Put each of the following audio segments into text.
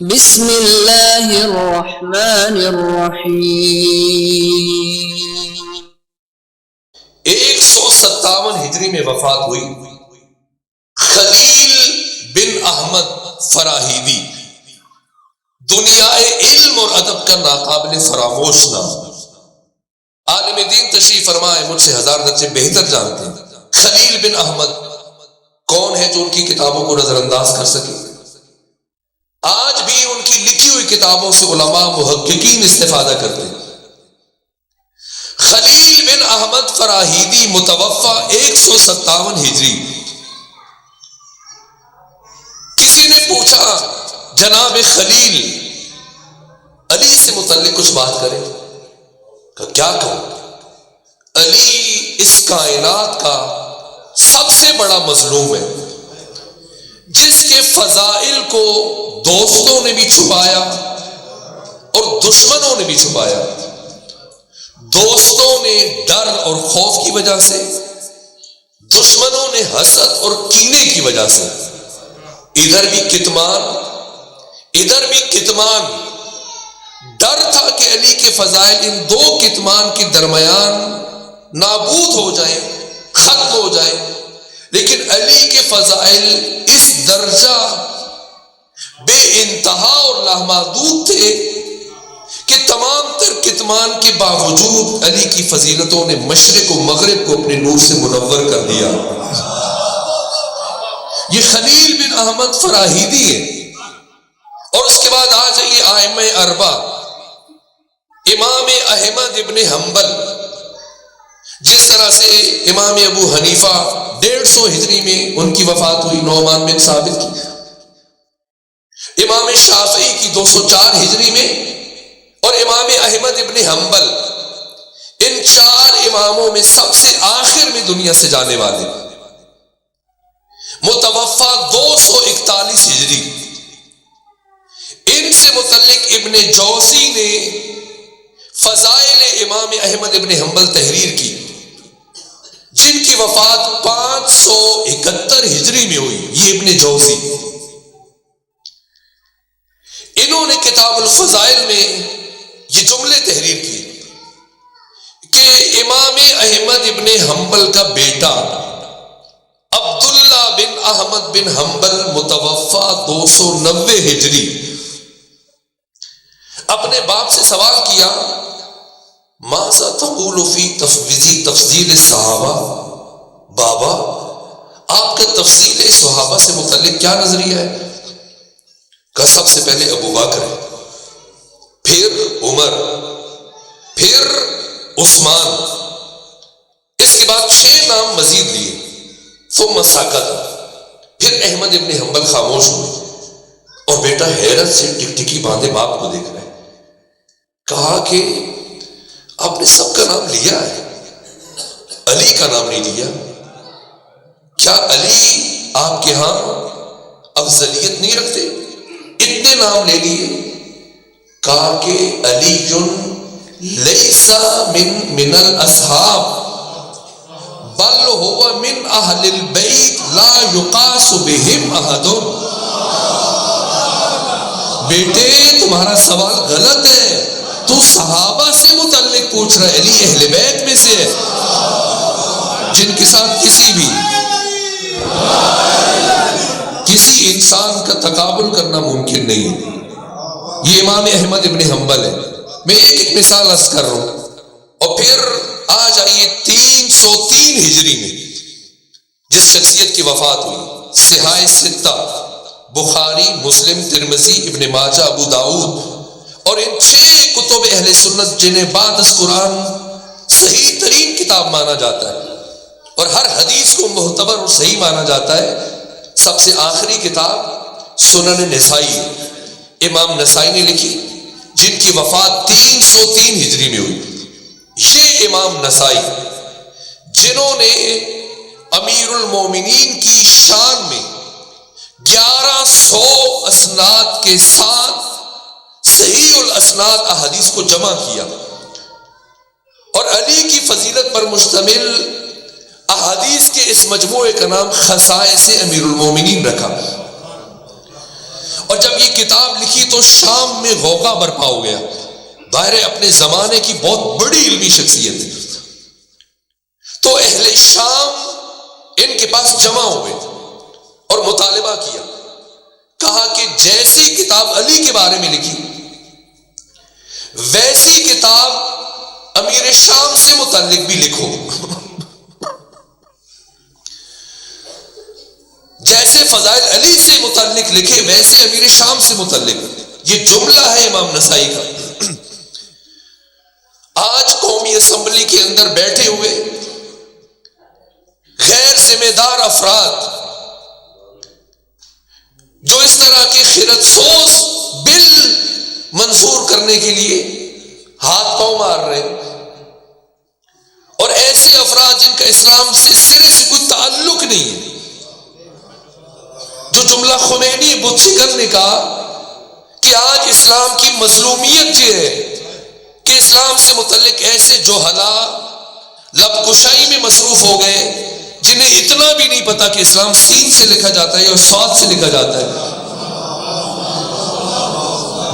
بسم اللہ الرحمن الرحیم۔ 157 ہجری میں وفات ہوئی خلیل بن احمد فراہیدی، دنیائے علم اور ادب کا ناقابل فراموش نام، عالم دین تشریف فرمائے، مجھ سے 1000 درجے بہتر جانتے ہیں۔ خلیل بن احمد کون ہے جو ان کی کتابوں کو نظر انداز کر سکے؟ آج بھی ان کی لکھی ہوئی کتابوں سے علماء محققین استفادہ کرتے ہیں۔ خلیل بن احمد فراہیدی متوفا 157 ہجری۔ کسی نے پوچھا جناب خلیل علی سے متعلق کچھ بات کریں، کیا کہوں؟ علی اس کائنات کا سب سے بڑا مظلوم ہے، جس کے فضائل کو دوستوں نے بھی چھپایا اور دشمنوں نے بھی چھپایا۔ دوستوں نے ڈر اور خوف کی وجہ سے، دشمنوں نے حسد اور کینے کی وجہ سے۔ ادھر بھی کتمان، ڈر تھا کہ علی کے فضائل ان دو کتمان کے درمیان نابود ہو جائیں، ختم ہو جائیں، لیکن علی کے فضائل اس درجہ بے انتہا اور لامحدود تھے کہ تمام تر کتمان کے باوجود علی کی فضیلتوں نے مشرق و مغرب کو اپنے نور سے منور کر دیا۔ یہ خلیل بن احمد فراہیدی ہے۔ اور اس کے بعد آ جائیے ائمہ اربعہ، امام احمد ابن حنبل، جس طرح سے امام ابو حنیفہ 150 ہجری میں ان کی وفات ہوئی، نعمان بن ثابت کی، امام شافعی کی 204 ہجری میں، اور امام احمد ابن حنبل، ان 4 اماموں میں سب سے آخر میں دنیا سے جانے والے، متوفا 241 ہجری۔ ان سے متعلق ابن جوزی نے فضائل امام احمد ابن حنبل تحریر کی، جن کی وفات 571 ہجری میں ہوئی۔ یہ ابن جوزی، انہوں نے کتاب الفضائل میں یہ جملے تحریر کیے کہ امام احمد ابن حنبل کا بیٹا عبداللہ بن احمد بن حنبل متوفا 290 ہجری، اپنے باپ سے سوال کیا، ماذا تقول فی تفضیل صحابہ؟ بابا، آپ کا تفضیل صحابہ سے متعلق کیا نظریہ ہے؟ کہ سب سے پہلے ابو بکر ہے، پھر عمر، پھر عثمان، اس کے بعد 6 نام مزید لیے، ثم سکت، پھر احمد ابن حنبل خاموش ہوئے، اور بیٹا حیرت سے ٹکٹکی باندھے باپ کو دیکھ رہے، کہا کہ آپ نے سب کا نام لیا ہے، علی کا نام نہیں لیا، کیا علی آپ کے ہاں افضلیت نہیں رکھتے؟ اتنے نام لے لیے، کہا کہ علی لیسا من الاصحاب بل هو من اہل البیت لا یقاس بہم احد۔ بیٹے تمہارا سوال غلط ہے، تو صحابہ سے متعلق پوچھ رہا ہے، علی اہل بیت میں سے ہے جن کے ساتھ کسی انسان کا تقابل کرنا ممکن نہیں ہے۔ یہ امام احمد ابن حنبل ہے۔ میں ایک مثال عرض کر رہا ہوں، اور پھر آ جائیے 303 ہجری میں جس شخصیت کی وفات ہوئی، صحاح ستہ، بخاری، مسلم، ترمذی، ابن ماجہ، ابو داؤد، اور ان 6 کتب اہل سنت جنہیں بعد از قرآن صحیح ترین کتاب مانا جاتا ہے اور ہر حدیث کو معتبر اور صحیح مانا جاتا ہے، سب سے آخری کتاب سنن نسائی امام نسائی نے لکھی، جن کی وفات 303 ہجری میں ہوئی۔ یہ امام نسائی جنہوں نے امیر المومنین کی شان میں 1100 اسناد کے ساتھ صحیح الاسناد احادیث کو جمع کیا، اور علی کی فضیلت پر مشتمل احادیث کے اس مجموعے کا نام خصائص امیر المومنین رکھا۔ اور جب یہ کتاب لکھی تو شام میں غوغا برپا ہو گیا. ظاہر ہے اپنے زمانے کی بہت بڑی علمی شخصیت ہے. تو اہل شام ان کے پاس جمع ہوئے اور مطالبہ کیا. کہا کہ جیسی کتاب علی کے بارے میں لکھی ویسی کتاب امیر شام سے متعلق بھی لکھو. جیسے فضائل علی سے متعلق لکھے ویسے امیر شام سے متعلق. یہ جملہ ہے امام نسائی کا. آج قومی اسمبلی کے اندر بیٹھے ہوئے غیر ذمہ دار افراد جو اس طرح کے خیرت سوز بل منظور کرنے کے لیے ہاتھ پاؤں مار رہے ہیں، اور ایسے افراد جن کا اسلام سے سرے سے کوئی تعلق نہیں ہے، جو جملہ خمینی بت فکر نے کہا کہ آج اسلام کی مظلومیت یہ ہے کہ اسلام سے متعلق ایسے جوہلا لب کشائی میں مصروف ہو گئے جنہیں اتنا بھی نہیں پتا کہ اسلام سین سے لکھا جاتا ہے اور سواد سے لکھا جاتا ہے.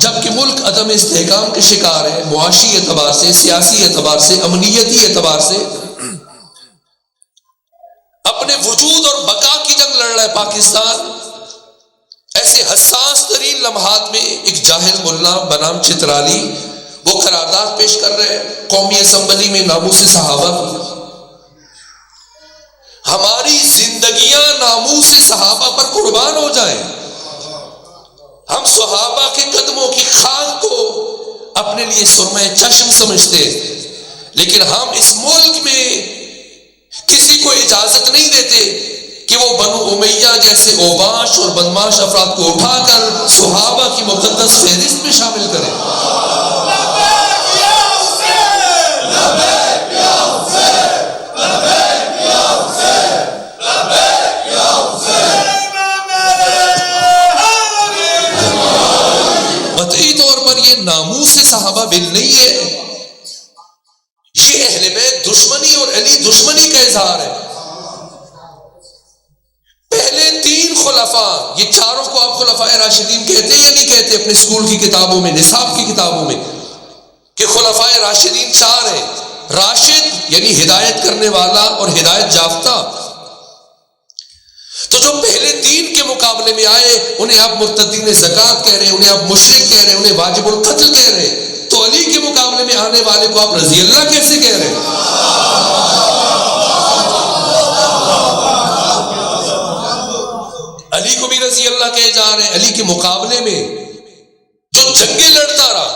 جبکہ ملک عدم استحکام کے شکار ہے، معاشی اعتبار سے، سیاسی اعتبار سے، امنیتی اعتبار سے اپنے وجود اور بقا کی جنگ لڑ رہا ہے پاکستان. ایسے حساس ترین لمحات میں ایک جاہل ملا بنام چترالی وہ قرارداد پیش کر رہے ہیں قومی اسمبلی میں ناموس صحابہ کی. ہماری زندگیاں ناموس صحابہ پر قربان ہو جائیں. ہم صحابہ کے قدموں کی خاک کو اپنے لیے سرمہ چشم سمجھتے، لیکن ہم اس ملک میں کسی کو اجازت نہیں دیتے کہ وہ بنو امیہ جیسے اوباش اور بدماش افراد کو اٹھا کر صحابہ کی مقدس فہرست میں شامل کریں. قطعی طور پر یہ ناموس صحابہ بل نہیں ہے، یہ اہل بیت دشمنی اور علی دشمنی کا اظہار ہے. پہلے تین خلفاء، یہ چاروں کو آپ خلفاء راشدین کہتے یا نہیں کہتے اپنے اسکول کی کتابوں میں، نصاب کی کتابوں میں، کہ خلفاء راشدین چار ہیں. راشد یعنی ہدایت کرنے والا اور ہدایت یافتہ. تو جو پہلے تین کے مقابلے میں آئے انہیں آپ مرتدین زکوٰۃ کہہ رہے ہیں، انہیں آپ مشرک کہہ رہے ہیں، انہیں واجب القتل کہہ رہے ہیں. تو علی کے مقابلے میں آنے والے کو آپ رضی اللہ کیسے کہہ رہے ہیں؟ علی کو بھی رضی اللہ کہے جا رہے ہیں. علی کے مقابلے میں جو جنگیں لڑتا رہا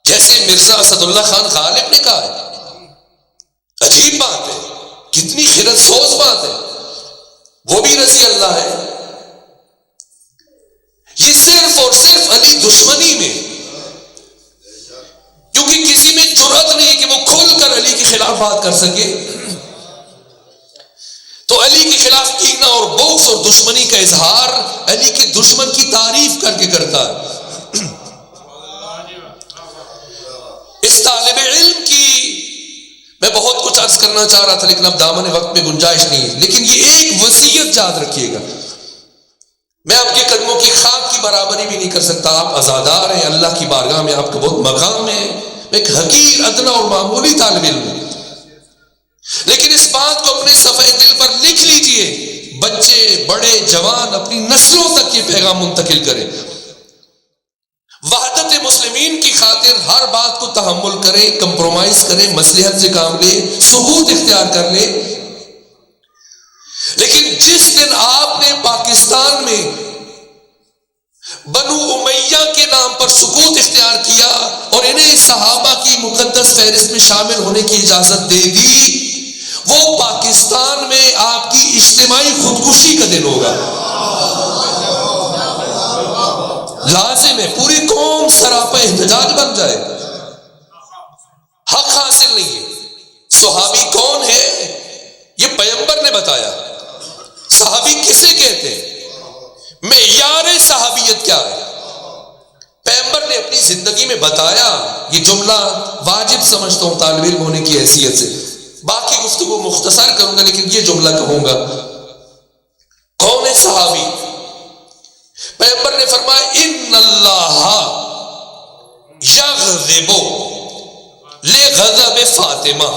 جیسے مرزا اسد اللہ خان غالب نے کہا ہے، عجیب بات ہے، کتنی خیرت سوز بات ہے، وہ بھی رضی اللہ ہے. یہ صرف اور صرف علی دشمنی میں، کیونکہ کسی میں جرأت نہیں کہ وہ کھل کر علی کے خلاف بات کر سکے، تو علی کے خلاف کینہ اور بغض اور دشمنی کا اظہار علی کے دشمن کی تعریف کر کے کرتا ہے. اس طالب علم کی میں بہت کچھ عرض کرنا چاہ رہا تھا لیکن اب دامن وقت میں گنجائش نہیں ہے، لیکن یہ ایک وصیت یاد رکھیے گا. میں آپ کے قدموں کی خاک کی برابری بھی نہیں کر سکتا، آپ عزادار ہیں، اللہ کی بارگاہ میں آپ کا بہت مقام ہے، میں ایک حقیر ادنی اور معمولی طالب علم ہوں. لیکن اس بات کو اپنے صفحہ دل پر لکھ لیجئے، بچے بڑے جوان اپنی نسلوں تک یہ پیغام منتقل کریں. وحدت مسلمین کی خاطر ہر بات کو تحمل کریں، کمپرومائز کریں، مصلحت سے کام لیں، ثبوت اختیار کر لیں. لیکن جس دن آپ نے پاکستان میں بنو امیہ کے نام پر سکوت اختیار کیا اور انہیں صحابہ کی مقدس فہرست میں شامل ہونے کی اجازت دے دی، وہ پاکستان میں آپ کی اجتماعی خودکشی کا دن ہوگا. لازم ہے پوری قوم سراپا احتجاج بن جائے. حق حاصل نہیں ہے. صحابی کون ہے یہ پیغمبر نے بتایا. صحابی کسے کہتے ہیں، معیار صحابیت کیا ہے، پیغمبر نے اپنی زندگی میں بتایا. یہ جملہ واجب سمجھتا ہوں طالب علم ہونے کی حیثیت سے. باقی گفتگو مختصر کروں گا لیکن یہ جملہ کہوں گا. کون ہے صحابی؟ پیغمبر نے فرمایا ان اللہ یغضب لغضب فاطمہ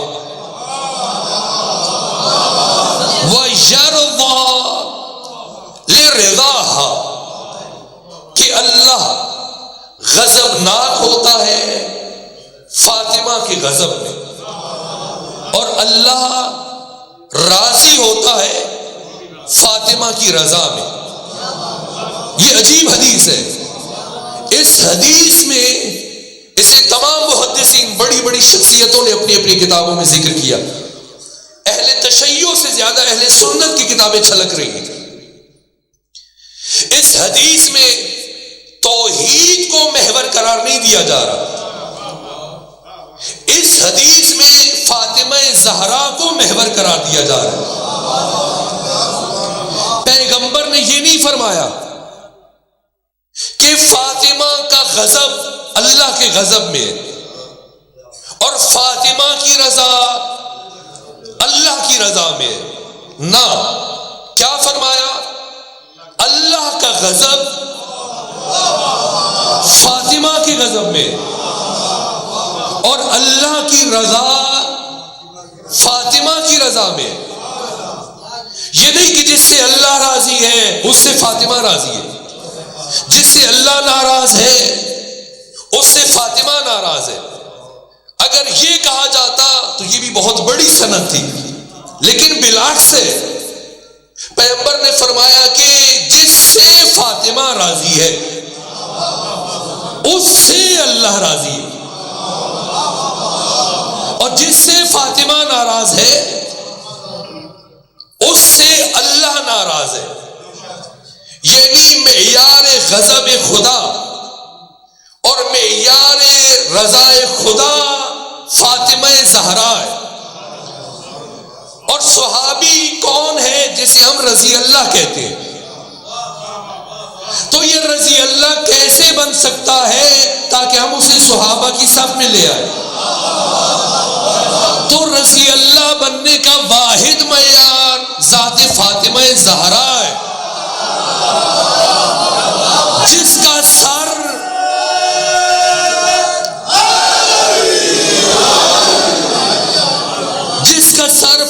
ویرضی لرضاها، کہ اللہ غضبناک ہوتا ہے فاطمہ کے غضب میں اور اللہ راضی ہوتا ہے فاطمہ کی رضا میں۔ یہ عجیب حدیث ہے۔ اس حدیث میں اسے تمام محدثین بڑی بڑی شخصیتوں نے اپنی اپنی کتابوں میں ذکر کیا۔ اہل تشیع سے زیادہ اہل سنت کی کتابیں چھلک رہی ہیں۔ اس حدیث میں توحید کو محور قرار نہیں دیا جا رہا، اس حدیث میں فاطمہ زہرا کو محور قرار دیا جا رہا ہے۔ پیغمبر نے یہ نہیں فرمایا کہ فاطمہ کا غضب اللہ کے غضب میں ہے اور فاطمہ کی رضا اللہ کی رضا میں ہے۔ نہ، کیا فرمایا؟ اللہ کا غضب فاطمہ کے غضب میں اور اللہ کی رضا فاطمہ کی رضا میں۔ یہ نہیں کہ جس سے اللہ راضی ہے اس سے فاطمہ راضی ہے، جس سے اللہ ناراض ہے اس سے فاطمہ ناراض ہے۔ اگر یہ کہا جاتا تو یہ بھی بہت بڑی سند تھی، لیکن بالعکس ہے۔ پیغمبر نے فرمایا کہ جس سے فاطمہ راضی ہے اس سے اللہ راضی ہے، اور جس سے فاطمہ ناراض ہے اس سے اللہ ناراض ہے۔ یعنی معیار غضب خدا اور معیار رضا خدا فاطمہ زہرا ہے۔ اور صحابی کون ہے جسے ہم رضی اللہ کہتے ہیں؟ تو یہ رضی اللہ کیسے بن سکتا ہے تاکہ ہم اسے صحابہ کی صف میں لے آئیں؟ تو رضی اللہ بننے کا واحد معیار ذات فاطمہ زہرا ہے، جس کا سر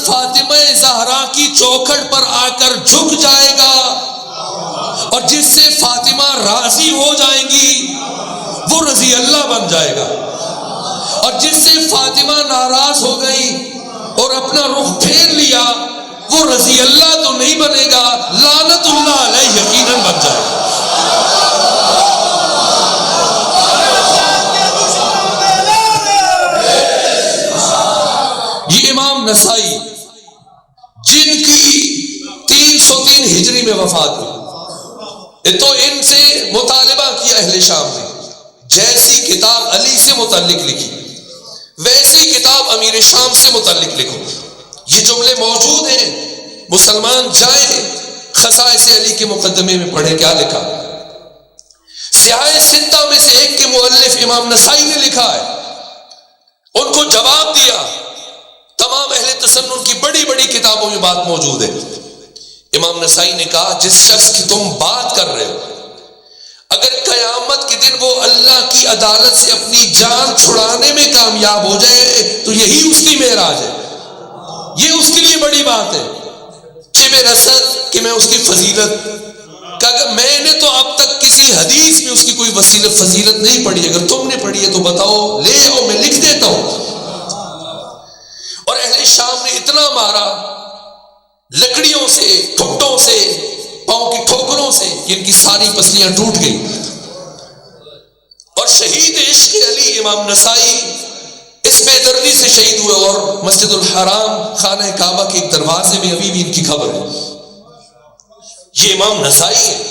فاطمہ زہرا کی چوکھٹ پر آ کر جھک جائے گا اور جس سے فاطمہ راضی ہو جائیں گی وہ رضی اللہ بن جائے گا، اور جس سے فاطمہ ناراض ہو گئی اور اپنا رخ پھیر لیا وہ رضی اللہ تو نہیں بنے گا، لعنت اللہ علیہ یقیناً بن جائے گا۔ یہ امام نسائی جن کی 303 ہجری میں وفات ہوئی، تو ان سے مطالبہ کیا اہل شام نے، جیسی کتاب علی سے متعلق لکھی ویسی کتاب امیر شام سے متعلق لکھو۔ یہ جملے موجود ہیں، مسلمان جائیں خصائص علی کے مقدمے میں پڑھیں کیا لکھا۔ سیاہ ستہ میں سے ایک کے مؤلف امام نسائی نے لکھا ہے، ان کو جواب دیا۔ تمام اہل تسنن کی بڑی بڑی کتابوں میں بات موجود ہے۔ امام نسائی نے کہا جس شخص کی تم بات کر رہے ہو اگر قیامت کے دن وہ اللہ کی عدالت سے اپنی جان چھڑانے میں کامیاب ہو جائے تو یہی اس کی معراج ہے، یہ اس کے لیے بڑی بات ہے۔ چب رسد کہ میں اس کی فضیلت کہ میں نے تو اب تک کسی حدیث میں اس کی کوئی فضیلت نہیں پڑھی، اگر تم نے پڑھی ہے تو بتاؤ، لے آؤ، میں لکھ دیتا ہوں۔ اور اہل شام نے اتنا مارا لکڑیوں سے، ٹھٹوں سے، پاؤں کی ٹھوکروں سے کہ ان کی ساری پسلیاں ٹوٹ گئی۔ اور شہید عشق علی امام نسائی اس بے دردی سے شہید ہوئے، اور مسجد الحرام خانہ کعبہ کے ایک دروازے میں ابھی بھی ان کی قبر ہے۔ یہ امام نسائی ہے۔